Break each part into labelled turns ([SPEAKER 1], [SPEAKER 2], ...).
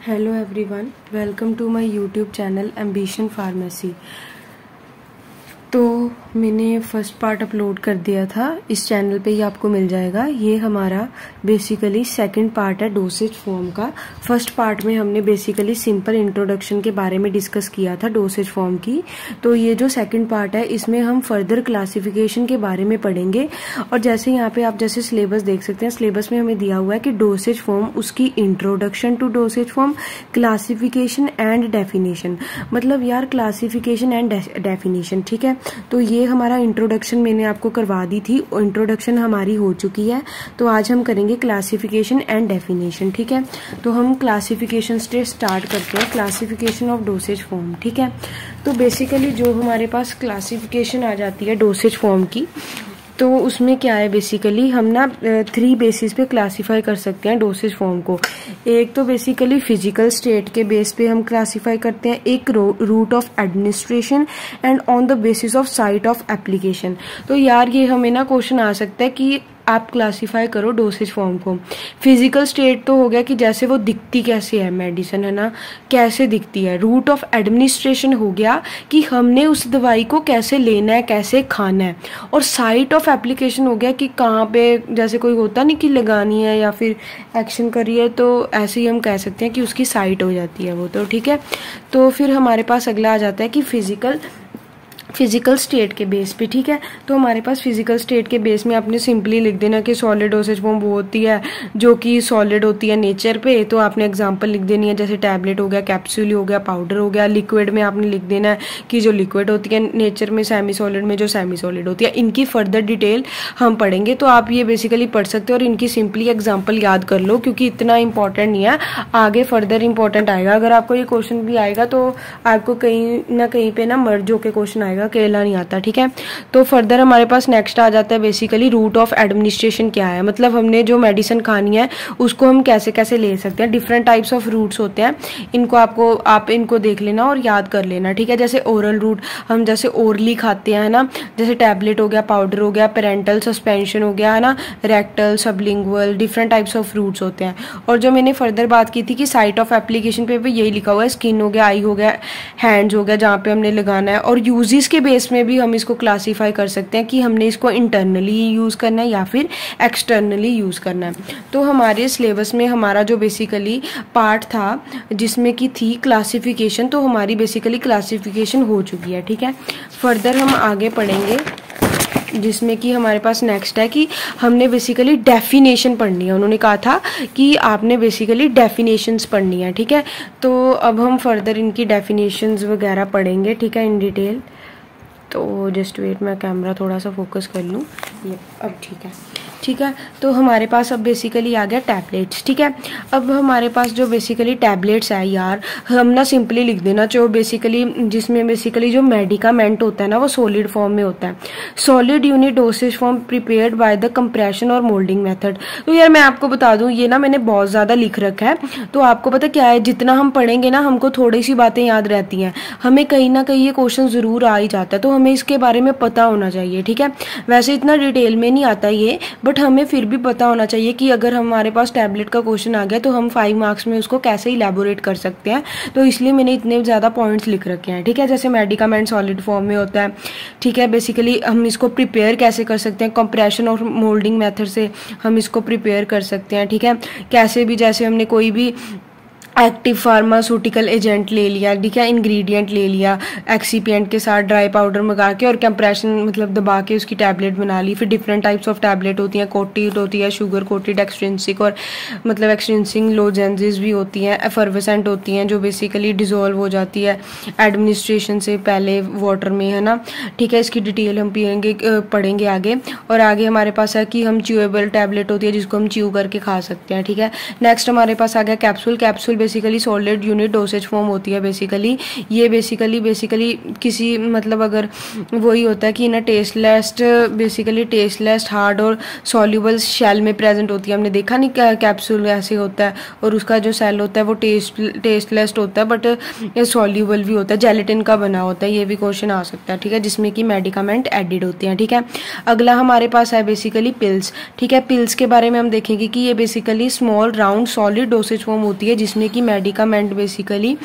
[SPEAKER 1] Hello everyone, welcome to my YouTube channel ambition pharmacy. तो मैंने first part upload कर दिया था, इस चैनल पे ही आपको मिल जाएगा। ये हमारा बेसिकली सेकंड पार्ट है डोसेज फॉर्म का। फर्स्ट पार्ट में हमने बेसिकली सिंपल इंट्रोडक्शन के बारे में डिस्कस किया था डोसेज फॉर्म की। तो ये जो सेकंड पार्ट है इसमें हम फर्दर क्लासिफिकेशन के बारे में पढ़ेंगे। और जैसे यहाँ पे आप जैसे सिलेबस देख सकते हैं, सिलेबस में हमें दिया हुआ है कि डोसेज फॉर्म, उसकी introduction to dosage form, classification and definition. मतलब यार क्लासिफिकेशन एंड डेफिनेशन, ठीक है। तो ये हमारा इंट्रोडक्शन मैंने आपको करवा दी थी, इंट्रोडक्शन हमारी हो चुकी है। तो आज हम करेंगे क्लासिफिकेशन एंड डेफिनेशन, ठीक है। तो हम क्लासिफिकेशन से स्टार्ट करते हैं, क्लासिफिकेशन ऑफ डोसेज फॉर्म, ठीक है। तो बेसिकली जो हमारे पास क्लासिफिकेशन आ जाती है डोसेज फॉर्म की, तो उसमें क्या है, बेसिकली हम ना 3 बेसिस पे क्लासिफाई कर सकते हैं डोसेज फॉर्म को। एक तो बेसिकली फिजिकल स्टेट के बेस पे हम क्लासिफाई करते हैं, एक route of administration and on the basis of site of application. तो यार ये हमें ना क्वेश्चन आ सकता है कि आप क्लासिफाई करो डोसेज फॉर्म को। फिजिकल स्टेट तो हो गया कि जैसे वो दिखती कैसे है मेडिसिन, है ना, कैसे दिखती है। रूट ऑफ एडमिनिस्ट्रेशन हो गया कि हमने उस दवाई को कैसे लेना है, कैसे खाना है। और साइट ऑफ एप्लीकेशन हो गया कि कहाँ पे, जैसे कोई होता नहीं कि लगानी है या फिर एक्शन करी है, तो ऐसे ही हम कह सकते हैं कि उसकी साइट हो जाती है वो, तो ठीक है। तो फिर हमारे पास अगला आ जाता है कि फिजिकल स्टेट के बेस पे, ठीक है। तो हमारे पास फिजिकल स्टेट के बेस में आपने सिंपली लिख देना कि सॉलिड डोसेज फॉर्म वो होती है जो कि सॉलिड होती है नेचर पे। तो आपने एग्जांपल लिख देनी है, जैसे टैबलेट हो गया, कैप्सूल हो गया, पाउडर हो गया। लिक्विड में आपने लिख देना है कि जो लिक्विड होती है नेचर में, सेमी सॉलिड में जो सेमी सॉलिड होती है। इनकी फर्दर डिटेल हम पढ़ेंगे, तो आप ये बेसिकली पढ़ सकते हो और इनकी सिंपली एग्जाम्पल याद कर लो, क्योंकि इतना इंपॉर्टेंट नहीं है, आगे फर्दर इंपॉर्टेंट आएगा। अगर आपको ये क्वेश्चन भी आएगा तो आपको कहीं ना कहीं पे ना मर्ज होके क्वेश्चन आएगा, अकेला नहीं आता, ठीक है। तो फर्दर हमारे पास नेक्स्ट आ जाता है बेसिकली रूट ऑफ एडमिनिस्ट्रेशन क्या है। मतलब हमने जो मेडिसिन खानी है उसको हम कैसे कैसे ले सकते हैं। डिफरेंट टाइप्स ऑफ रूट्स होते हैं, इनको आप इनको देख लेना और याद कर लेना, ठीक है। जैसे ओरल रूट, हम जैसे ओरली खाते हैं ना, जैसे टैबलेट हो गया, पाउडर हो गया, पेरेंटल सस्पेंशन हो गया, है ना, rectal, sublingual, different types of routes होते हैं। और जो मैंने फर्दर बात की थी कि साइट ऑफ एप्लीकेशन पे भी यही लिखा हुआ है, स्किन हो गया, आई हो गया, हैंड्स हो गया, जहाँ पे हमने लगाना है। और यूजेस के बेस में भी हम इसको क्लासिफाई कर सकते हैं कि हमने इसको इंटरनली यूज करना है या फिर एक्सटर्नली यूज करना है। तो हमारे सिलेबस में हमारा जो बेसिकली पार्ट था जिसमें कि थी क्लासिफिकेशन, तो हमारी बेसिकली क्लासिफिकेशन हो चुकी है, ठीक है। फर्दर हम आगे पढ़ेंगे, जिसमें कि हमारे पास नेक्स्ट है कि हमने बेसिकली डेफिनेशन पढ़नी है। उन्होंने कहा था कि आपने बेसिकली डेफिनेशंस पढ़नी है, ठीक है। तो अब हम फर्दर इनकी डेफिनेशंस वगैरह पढ़ेंगे, ठीक है, इन डिटेल। तो जस्ट वेट, मैं कैमरा थोड़ा सा फोकस कर लूँ, ये अब ठीक है, ठीक है। तो हमारे पास अब बेसिकली आ गया टैबलेट्स, ठीक है। अब हमारे पास जो बेसिकली टैबलेट्स है यार, हम ना सिंपली लिख देना जो बेसिकली, जिसमें बेसिकली जो मेडिकामेंट होता है ना वो सॉलिड फॉर्म में होता है। Solid unit dosage form prepared by the compression और मोल्डिंग मेथड। तो यार मैं आपको बता दूं, ये ना मैंने बहुत ज्यादा लिख रखा है, तो आपको पता क्या है, जितना हम पढ़ेंगे ना हमको थोड़ी सी बातें याद रहती हैं, हमें कहीं ना कहीं ये क्वेश्चन जरूर आ ही जाता है, तो हमें इसके बारे में पता होना चाहिए, ठीक है। वैसे इतना डिटेल में नहीं आता ये, बट हमें फिर भी पता होना चाहिए कि अगर हमारे पास टैबलेट का क्वेश्चन आ गया तो हम 5 मार्क्स में उसको कैसे इलेबोरेट कर सकते हैं। तो इसलिए मैंने इतने ज़्यादा पॉइंट्स लिख रखे हैं, ठीक है। जैसे मेडिकामेंट सॉलिड फॉर्म में होता है, ठीक है। बेसिकली हम इसको प्रिपेयर कैसे कर सकते हैं, कंप्रेशन और मोल्डिंग मेथड से हम इसको प्रिपेयर कर सकते हैं, ठीक है। कैसे भी, जैसे हमने कोई भी एक्टिव फार्मास्यूटिकल एजेंट ले लिया, ठीक है, इंग्रेडिएंट ले लिया, एक्सीपिएंट के साथ ड्राई पाउडर मंगा के और कंप्रेशन मतलब दबा के उसकी टैबलेट बना ली। फिर डिफरेंट टाइप्स ऑफ टैबलेट होती हैं, कोटेड होती है, शुगर कोटेड, एक्सट्रिंसिक और मतलब एक्सट्रिंसिक लोजेंसेस भी होती हैं, एफर्वेसेंट होती हैं जो बेसिकली डिजोल्व हो जाती है एडमिनिस्ट्रेशन से पहले वाटर में, है ना, ठीक है। इसकी डिटेल हम पढ़ेंगे आगे। और आगे हमारे पास है कि हम च्यूएबल टैबलेट होती है जिसको हम च्यू करके खा सकते हैं, ठीक है। नेक्स्ट हमारे पास आ गया capsule. Capsule basically solid unit dosage form होती है। बेसिकली ये बेसिकली किसी मतलब अगर वही होता है कि ना टेस्टलेस, बेसिकली टेस्टलेस, हार्ड और सॉल्यूबल शेल में प्रेजेंट होती है। हमने देखा नहीं कैप्सूल ऐसे होता है और उसका जो सेल होता है वो टेस्टलेस होता है बट सॉल्यूबल भी होता है, जेलेटिन का बना होता है। ये भी क्वेश्चन आ सकता है, ठीक है, जिसमें कि मेडिकामेंट एडिड होते हैं, ठीक है। अगला हमारे पास है बेसिकली पिल्स, ठीक है। पिल्स के बारे में हम देखेंगे कि ये basically small round solid dosage form होती है जिसमें कि मेडिकामेंट बेसिकली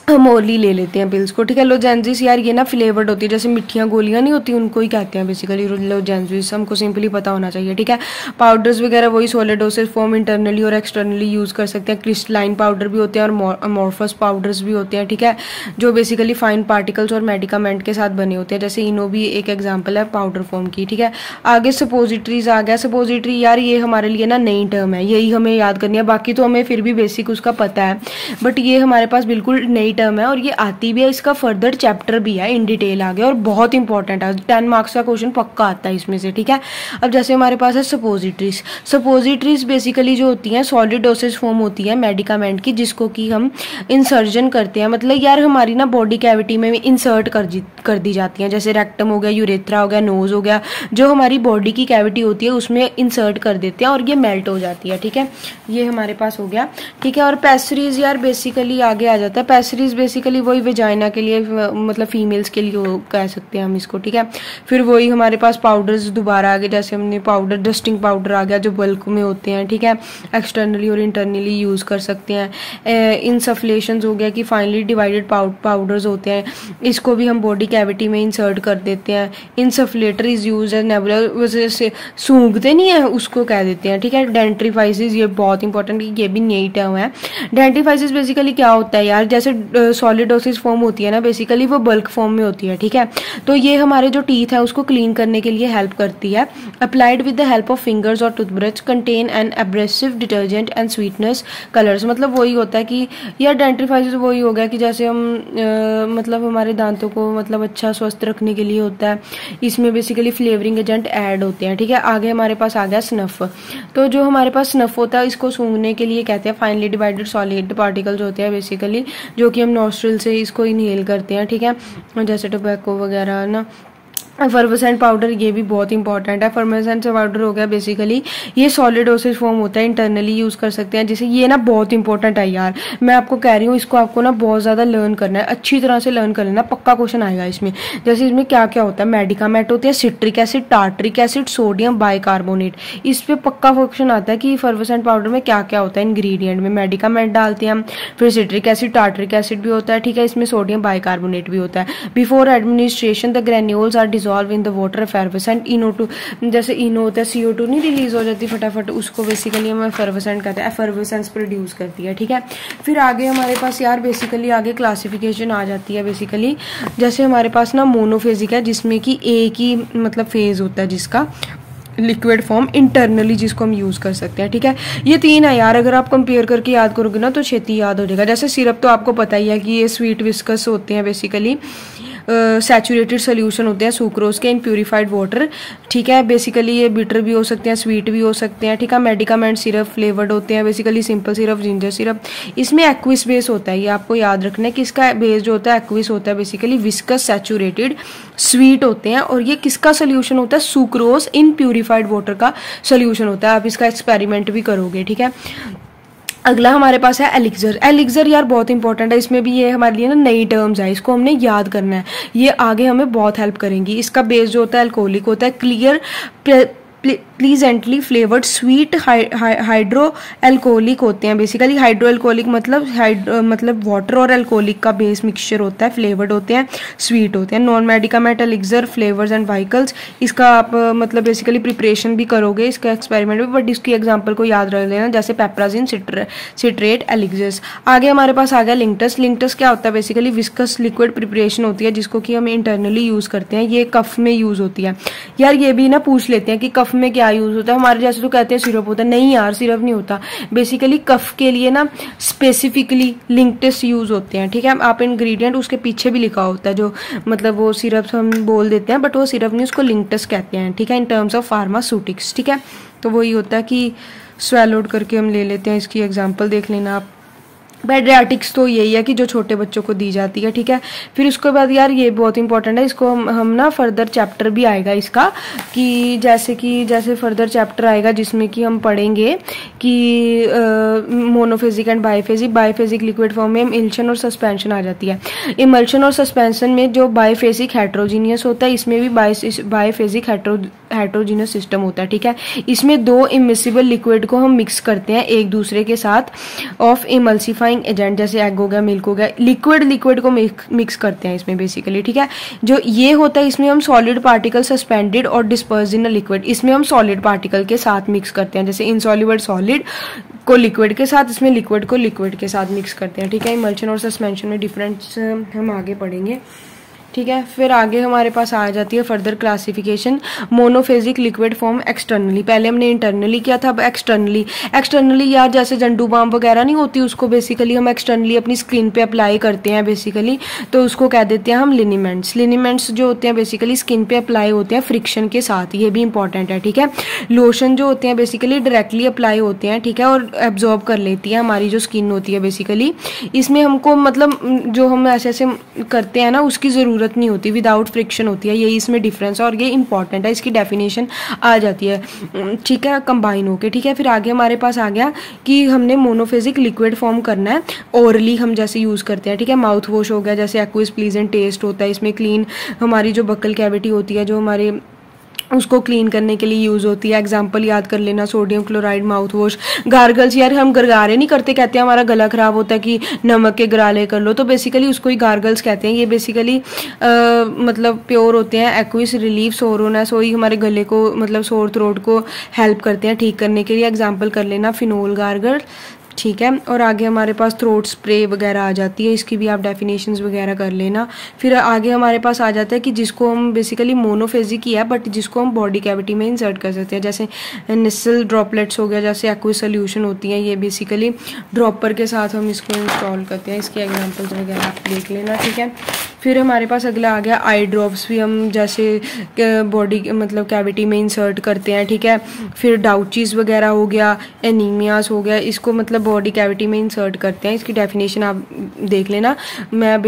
[SPEAKER 1] हम ओरली ले लेते हैं पिल्स को, ठीक है। लोजेंसिस यार ये ना फ्लेवर्ड होती है, जैसे मिठियाँ गोलियाँ नहीं होती उनको ही कहते हैं बेसिकली लोजेंसिस, हमको सिंपली पता होना चाहिए, ठीक है। पाउडर्स वगैरह वही सॉलिड डोसेज फॉर्म इंटरनली और एक्सटर्नली यूज़ कर सकते हैं। क्रिस्टलाइन पाउडर भी होते हैं और अमॉर्फस पाउडर्स भी होते हैं, ठीक है, जो बेसिकली फाइन पार्टिकल्स और मेडिकामेंट के साथ बने होते हैं, जैसे इनो भी एक एग्जाम्पल है पाउडर फॉर्म की, ठीक है। आगे सपोजिटरीज आ गया। सपोजिटरी यार ये हमारे लिए ना नई टर्म है, यही हमें याद करनी है, बाकी तो हमें फिर भी बेसिक उसका पता है, बट ये हमारे पास बिल्कुल नई टर्म है और ये आती भी है, इसका फर्दर चैप्टर भी है, इन डिटेल आ गया और बहुत इंपॉर्टेंट है, 10 मार्क्स का क्वेश्चन पक्का आता है इसमें से, ठीक है। अब जैसे हमारे पास है सपोजिटरीज। सपोजिटरीज बेसिकली जो होती हैं सॉलिड डोसेज फॉर्म होती है मेडिकामेंट की, जिसको कि हम इंसर्जन करते हैं, मतलब यार हमारी ना बॉडी कैविटी में इंसर्ट कर दी जाती हैं, जैसे रेक्टम हो गया, यूरेथ्रा हो गया, नोज हो गया, जो हमारी बॉडी की कैविटी होती है उसमें इंसर्ट कर देते हैं और ये मेल्ट हो जाती है, ठीक है। ये हमारे पास हो गया, ठीक है। और पैसरीज यार बेसिकली आगे आ जाता है। पैसरीज बेसिकली वही वेजाइना के लिए, मतलब फीमेल्स के लिए कह सकते हैं हम इसको, ठीक है। फिर वही हमारे पास पाउडर्स दोबारा आ गए, जैसे हमने पाउडर डस्टिंग पाउडर आ गया जो बल्क में होते हैं, ठीक है, एक्सटर्नली और इंटरनली यूज कर सकते हैं। इंसफ्लेशंस हो गया कि फाइनली डिवाइडेड पाउडर्स होते हैं, इसको भी हम बॉडी कैविटी में इंसर्ट कर देते हैं। इंसफ्लेटर इज यूज एज नेबुलर, वैसे से सूंघते नहीं है उसको कह देते हैं, ठीक है। डेंट्रीफाइसिस ये बहुत इंपॉर्टेंट, ये भी नई टर्म है। डेंट्रीफाइसिस बेसिकली क्या होता है यार, जैसे सॉलिड डोसेज फॉर्म होती है ना बेसिकली वो बल्क फॉर्म में होती है, ठीक है। तो ये हमारे जो टीथ है उसको क्लीन करने के लिए हेल्प करती है। Applied with the help of fingers और toothbrush, contain an abrasive detergent and sweetness colours. मतलब वही होता है कि यार डेंट्रीफाइसिस वही हो गया कि जैसे हम मतलब हमारे दांतों को मतलब अच्छा स्वस्थ रखने के लिए होता है, इसमें बेसिकली फ्लेवरिंग एजेंट ऐड होते हैं, ठीक है। आगे हमारे पास आ गया स्नफ। तो जो हमारे पास स्नफ होता है इसको सूंघने के लिए कहते हैं फाइनली डिवाइडेड सॉलिड पार्टिकल्स होते हैं बेसिकली, जो कि हम नॉस्ट्रिल से इसको इनहेल करते हैं, ठीक है, जैसे टोबैको वगैरह ना। एफर्वेसेंट पाउडर ये भी बहुत इंपॉर्टेंट है। एफर्वेसेंट पाउडर हो गया बेसिकली ये सॉलिड डोसेज फॉर्म होता है, इंटरनली यूज कर सकते हैं, जैसे ये ना बहुत इंपॉर्टेंट है यार, मैं आपको कह रही हूँ इसको आपको ना बहुत ज्यादा लर्न करना है, अच्छी तरह से लर्न कर लेना, पक्का क्वेश्चन आएगा इसमें। जैसे इसमें क्या क्या होता है, मेडिकामेंट होते हैं, citric acid, tartaric acid, sodium bicarbonate, इस पे पक्का क्वेश्चन आता है कि एफर्वेसेंट पाउडर में क्या क्या होता है इंग्रेडिएंट में। मेडिकामेंट डालते हैं हम, फिर सिट्रिक एसिड, टार्ट्रिक एसिड भी होता है, ठीक है, इसमें सोडियम बाइकार्बोनेट भी होता है। Before administration the granules are dissolve in the water effervescent. इनो2 जैसे इनो होता है, CO2 नहीं रिलीज हो जाती फटाफट, उसको बेसिकली हम एफर्वेसेंट कहते हैं, एफर्वेसेंस प्रोड्यूस करती है, ठीक है। फिर आगे हमारे पास यार बेसिकली आगे क्लासिफिकेशन आ जाती है बेसिकली, जैसे हमारे पास ना मोनोफेजिक है जिसमें कि एक ही मतलब फेज होता है जिसका लिक्विड फॉर्म इंटरनली जिसको हम यूज कर सकते हैं, ठीक है। ये तीन है यार, अगर आप कंपेयर करके याद करोगे ना तो छेती याद हो जाएगा। जैसे सिरप तो आपको पता ही है कि ये स्वीट विस्कस होते हैं बेसिकली, सैचुरेटेड सोल्यूशन होते हैं सुक्रोज के इन प्यूरिफाइड वाटर, ठीक है। बेसिकली ये बिटर भी हो सकते हैं, स्वीट भी हो सकते हैं, ठीक है। मेडिकामेंट सिरप फ्लेवर्ड होते हैं basically, simple syrup, ginger syrup. इसमें एक्विस बेस होता है, ये आपको याद रखना है कि इसका बेस जो होता है एक्विस होता है बेसिकली, विस्कस सैचुरेटेड स्वीट होते हैं, और ये किसका सोल्यूशन होता है, सुक्रोज इन प्यूरिफाइड वाटर का सोल्यूशन होता है। आप इसका एक्सपेरिमेंट भी करोगे, ठीक है। अगला हमारे पास है एलिक्सर। एलिक्सर यार बहुत इंपॉर्टेंट है, इसमें भी ये हमारे लिए ना नई टर्म्स है, इसको हमने याद करना है, ये आगे हमें बहुत हेल्प करेंगी। इसका बेस जो होता है अल्कोहलिक होता है, clear pleasantly flavoured sweet hydro alcoholic होते हैं बेसिकली। हाइड्रो एल्कोहलिक मतलब वाटर और एल्कोहलिक का बेस मिक्सचर होता है, फ्लेवर्ड होते हैं, स्वीट होते हैं। Non medicament elixir flavours and vehicles, इसका आप मतलब बेसिकली प्रिपरेशन भी करोगे, इसका एक्सपेरिमेंट भी, बट इसकी एग्जांपल को याद रख लेना, जैसे पेप्राजिन सिट्रेट एलिक्सर्स। आगे हमारे पास आ गया लिंक्टस। लिंक्टस क्या होता है बेसिकली, विस्कस लिक्विड प्रिपरेशन होती है जिसको कि हम इंटरनली यूज करते हैं, ये कफ में यूज होती है। यार ये भी ना पूछ लेते हैं कि कफ में क्या यूज होता है, हमारे जैसे तो कहते हैं सिरप होता है, नहीं यार सिरप नहीं होता, बेसिकली कफ के लिए ना स्पेसिफिकली लिंक्टस यूज होते हैं, ठीक है। आप इंग्रेडिएंट उसके पीछे भी लिखा होता है, जो मतलब वो सिरप हम बोल देते हैं बट वो सिरप नहीं, उसको लिंक्टस कहते हैं, ठीक है, इन टर्म्स ऑफ फार्मास्यूटिक्स, ठीक है। तो वही होता है कि स्वेलोड करके हम ले लेते हैं, इसकी एग्जाम्पल देख लेना आप। पेडियाट्रिक्स तो यही है कि जो छोटे बच्चों को दी जाती है, ठीक है। फिर उसके बाद यार ये बहुत इंपॉर्टेंट है, इसको हम ना फर्दर चैप्टर भी आएगा इसका, कि जैसे फर्दर चैप्टर आएगा जिसमें कि हम पढ़ेंगे कि मोनोफेजिक एंड बाइफेजिक। बाइफेजिक लिक्विड फॉर्म में इमल्शन और सस्पेंशन आ जाती है। इमल्शन और सस्पेंशन में जो बाइफेजिक हेट्रोजीनियस होता है, इसमें भी बाइफेजिक हेट्रोजीनियस सिस्टम होता है, ठीक है। इसमें दो इमिसिबल लिक्विड को हम मिक्स करते हैं एक दूसरे के साथ ऑफ इमल्सिफाइंग एजेंट, जैसे एग हो गया, मिल्क हो गया, लिक्विड को मिक्स करते हैं इसमें बेसिकली, ठीक है। जो ये होता है इसमें हम सॉलिड पार्टिकल सस्पेंडेड और डिस्पर्स्ड इन अ लिक्विड, इसमें हम सॉलिड पार्टिकल के साथ मिक्स करते हैं, जैसे इनसॉल्युबल सॉलिड को लिक्विड के साथ, इसमें लिक्विड को लिक्विड के साथ मिक्स करते हैं, ठीक है। इमल्शन और सस्पेंशन में डिफरेंस हम आगे पढ़ेंगे, ठीक है। फिर आगे हमारे पास आ जाती है further classification, monophasic liquid form externally. पहले हमने इंटरनली किया था, अब एक्सटर्नली यार जैसे जंडू बाम वगैरह नहीं होती, उसको बेसिकली हम एक्सटर्नली अपनी स्किन पे अप्लाई करते हैं बेसिकली, तो उसको कह देते हैं हम लिनीमेंट्स जो होते हैं बेसिकली स्किन पे अप्लाई होते हैं फ्रिक्शन के साथ, ये भी इंपॉर्टेंट है, ठीक है। लोशन जो होते हैं बेसिकली डायरेक्टली अप्लाई होते हैं, ठीक है, और एब्जॉर्ब कर लेती है हमारी जो स्किन होती है बेसिकली, इसमें हमको मतलब जो हम ऐसे ऐसे करते हैं ना उसकी जरूरत नहीं होती, विदाउट फ्रिक्शन होती है, यही इसमें डिफरेंस है और ये इंपॉर्टेंट है, इसकी डेफिनेशन आ जाती है, ठीक है, कंबाइन होके, ठीक है। फिर आगे हमारे पास आ गया कि हमने मोनोफेजिक लिक्विड फॉर्म करना है ओरली, हम जैसे यूज करते हैं, ठीक है। माउथ वॉश हो गया, जैसे एक्विस प्लीजेंट टेस्ट होता है, इसमें क्लीन हमारी जो बक्कल कैविटी होती है जो हमारे उसको क्लीन करने के लिए यूज होती है। एग्जाम्पल याद कर लेना, sodium chloride mouth wash. Gargles यार हम गरगारे नहीं करते, कहते हैं हमारा गला खराब होता है कि नमक के गराले कर लो, तो बेसिकली उसको ही गार्गल्स कहते हैं। ये बेसिकली मतलब प्योर होते हैं, एक्विस रिलीफ सोरोनेस, वही हमारे गले को मतलब सोर थ्रोट को हेल्प करते हैं ठीक करने के लिए। एग्जाम्पल कर लेना फिनोल गार्गल, ठीक है। और आगे हमारे पास थ्रोट स्प्रे वगैरह आ जाती है, इसकी भी आप डेफिनेशंस वगैरह कर लेना। फिर आगे हमारे पास आ जाता है कि जिसको हम बेसिकली मोनोफेजिक ही है बट जिसको हम बॉडी कैविटी में इंसर्ट कर सकते हैं, जैसे निसल ड्रॉपलेट्स हो गया, जैसे एक्विस सोल्यूशन होती है, ये बेसिकली ड्रॉपर के साथ हम इसको इंस्टॉल करते हैं, इसके एग्जाम्पल्स वगैरह आप देख लेना, ठीक है। फिर हमारे पास अगला आ गया आई ड्रॉप्स, भी हम जैसे बॉडी मतलब कैविटी में इंसर्ट करते हैं, ठीक है। फिर डाउचीज वगैरह हो गया, एनीमियास हो गया, इसको मतलब बॉडी कैविटी में इंसर्ट करते हैं, इसकी डेफिनेशन आप देख लेना। मैं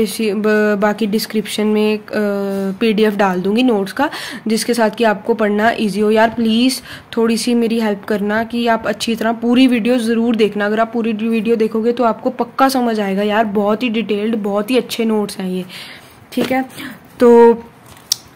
[SPEAKER 1] बाकी डिस्क्रिप्शन में PDF डाल दूंगी नोट्स का, जिसके साथ कि आपको पढ़ना इजी हो। यार प्लीज़ थोड़ी सी मेरी हेल्प करना कि आप अच्छी तरह पूरी वीडियो ज़रूर देखना, अगर आप पूरी वीडियो देखोगे तो आपको पक्का समझ आएगा यार, बहुत ही डिटेल्ड, बहुत ही अच्छे नोट्स हैं ये, ठीक है। तो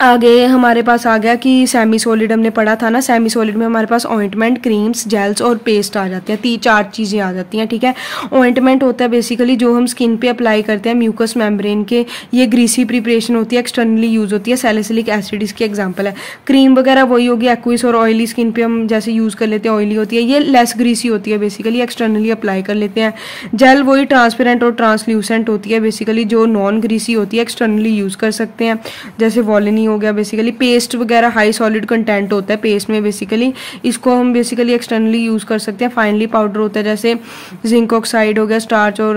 [SPEAKER 1] आगे हमारे पास आ गया कि सेमी सॉलिड हमने पढ़ा था ना, सेमी सॉलिड में हमारे पास ऑइंटमेंट, क्रीम्स, जेल्स और पेस्ट आ जाते हैं, 3-4 चीज़ें आ जाती हैं, ठीक है। ऑइंटमेंट होता है बेसिकली जो हम स्किन पे अप्लाई करते हैं म्यूकस मेम्ब्रेन के, ये ग्रीसी प्रिपरेशन होती है, एक्सटर्नली यूज होती है, सैलिसिलिक एसिड इसकी एग्जांपल है। क्रीम वगैरह वही होगी, एक्विस और ऑयली स्किन पे हम जैसे यूज़ कर लेते हैं, ऑयली होती है, ये लेस ग्रीसी होती है बेसिकली, एक्सटर्नली अप्लाई कर लेते हैं। जेल वही ट्रांसपेरेंट और ट्रांसल्यूसेंट होती है बेसिकली, जो नॉन ग्रीसी होती है, एक्सटर्नली यूज़ कर सकते हैं, जैसे वॉलिनी हो गया बेसिकली। पेस्ट वगैरह हाई सॉलिड कंटेंट होता है पेस्ट में बेसिकली, इसको हम बेसिकली एक्सटर्नली यूज़ कर सकते हैं। फाइनली पाउडर होता है, जैसे जिंक ऑक्साइड हो गया, स्टार्च और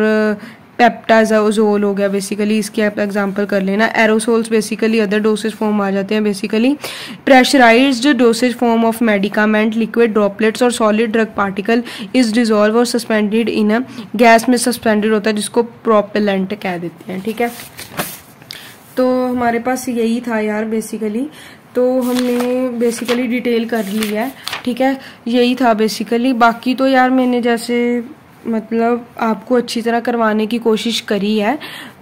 [SPEAKER 1] पेप्टाजोल हो गया बेसिकली, इसके आप एग्जांपल कर लेना। Aerosols basically other dosage form आ जाते हैं basically. Pressurised dosage form of medicament, liquid droplets और solid drug particle is dissolve और सस्पेंडेड इन अ गैस में सस्पेंडेड होता है, जिसको प्रोपेलेंट कह देते हैं, ठीक है। तो हमारे पास यही था यार बेसिकली, तो हमने बेसिकली डिटेल कर ली है, ठीक है, यही था बेसिकली। बाकी तो यार मैंने जैसे मतलब आपको अच्छी तरह करवाने की कोशिश करी है,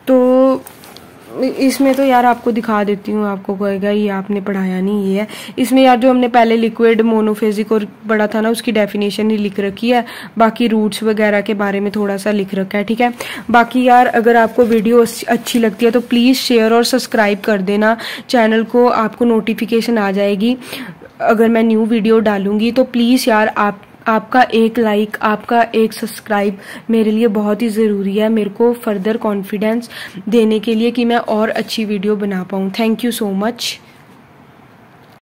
[SPEAKER 1] तो इसमें तो यार आपको दिखा देती हूँ, आपको कहेगा ये आपने पढ़ाया नहीं, ये है इसमें यार जो हमने पहले लिक्विड मोनोफेजिक और पढ़ा था ना, उसकी डेफिनेशन ही लिख रखी है, बाकी रूट्स वगैरह के बारे में थोड़ा सा लिख रखा है, ठीक है। बाकी यार अगर आपको वीडियो अच्छी लगती है तो प्लीज़ शेयर और सब्सक्राइब कर देना चैनल को, आपको नोटिफिकेशन आ जाएगी अगर मैं न्यू वीडियो डालूंगी। तो प्लीज़ यार आपका एक लाइक, आपका एक सब्सक्राइब मेरे लिए बहुत ही ज़रूरी है, मेरे को फर्दर कॉन्फिडेंस देने के लिए कि मैं और अच्छी वीडियो बना पाऊँ। Thank you so much.